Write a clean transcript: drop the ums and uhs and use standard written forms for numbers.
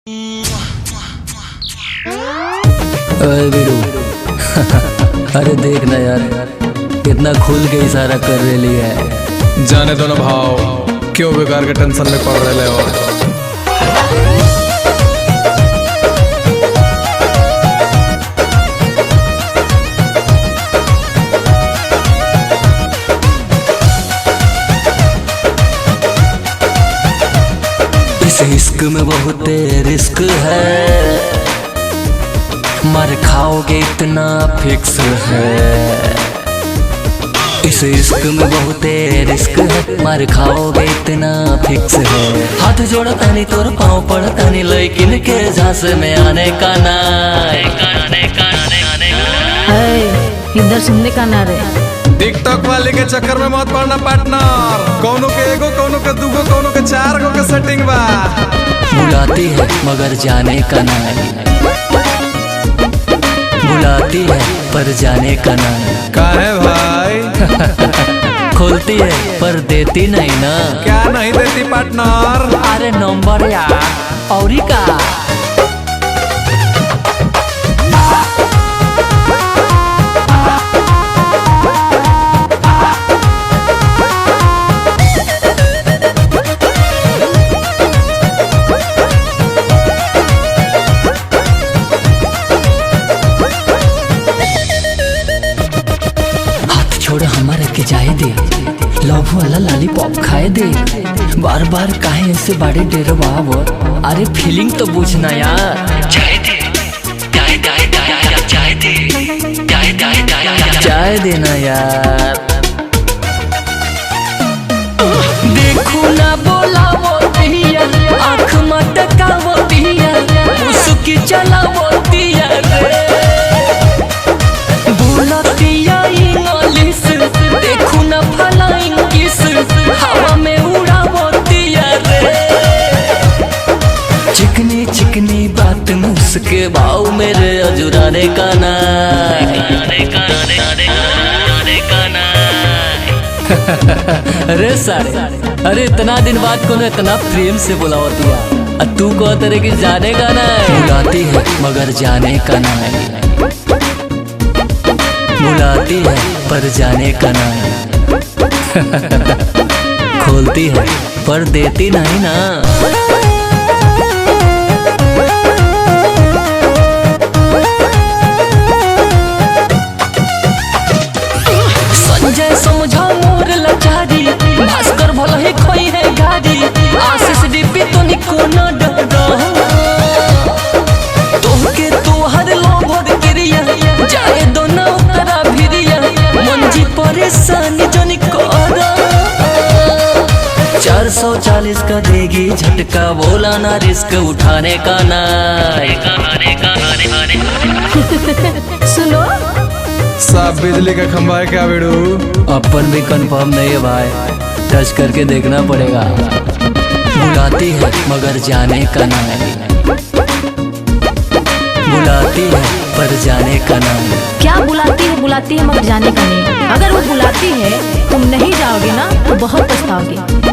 अरे वीरू अरे देख ना यार कितना खुल के इशारा कर रही है। जाने दो ना भाव, क्यों बेकार के टेंशन में पड़ रहे हो। इस इश्क में बहुत रिस्क है, मर खाओगे इतना फिक्स है। इस इश्क में बहुत रिस्क है, मर खाओगे इतना फिक्स है। हाथ जोड़ा तानी तोर पाँव पड़ा तानी, लेकिन के झांसे में आने का ना इधर सुनने का ना रे। टिकटॉक वाले के चक्कर में मत पड़ना पार्टनर। कौनो के एगो, कौनो के दूगो, कौनो के चार गो के सेटिंग बा। बुलाती है मगर जाने का ना, बुलाती है पर जाने का ना। काहे भाई? खोलती है पर देती नहीं ना। क्या नहीं देती पार्टनर? अरे नंबर यार औरी का। छोड़ हमारे के जाए दे, लव वाला लॉलीपॉप खाए दे। बार बार काहे ऐसे बड़े डेरवाव, अरे फीलिंग तो पूछना यार। चाय दे, चाय देना यार। देखो ना बोला वो दिया, आँख मटका वो दिया, उसकी चला वो दिया रे। बोला दिया इंग्लिश, देखो ना फ्लाइंग किस, हवा में उड़ा वो दिया रे। चिकनी चिकनी बात में उसके भाव मेरे अजुराने का ना। अरे सारे, अरे इतना दिन बाद को इतना प्रेम से बुलावा दिया, तू कह तेरे की जाने का ना। बुलाती है मगर जाने का ना, बुलाती है पर जाने का ना। खोलती है पर देती नहीं ना। संजय समझा मोर लाचारी, भास्कर भला ही खोई है गाड़ी, आशीष डीपी तो निको न डरो। तोहके तोहर लोभर क्रिया, जाए दो ना उतरा भिरिया, मंजी परेशानी जो निकोरा। 440 का देगी झटका, बोला ना रिस्क उठाने का ना। सुनो सब बिजली का खंभा है क्या बेड़ू? अपन भी कंफर्म नहीं है भाई, टच करके देखना पड़ेगा। बुलाती है मगर जाने का ना, बुलाती है पर जाने का ना। क्या बुलाती है मगर जाने का नहीं। अगर वो बुलाती है तुम नहीं जाओगे ना तो बहुत पछताओगे।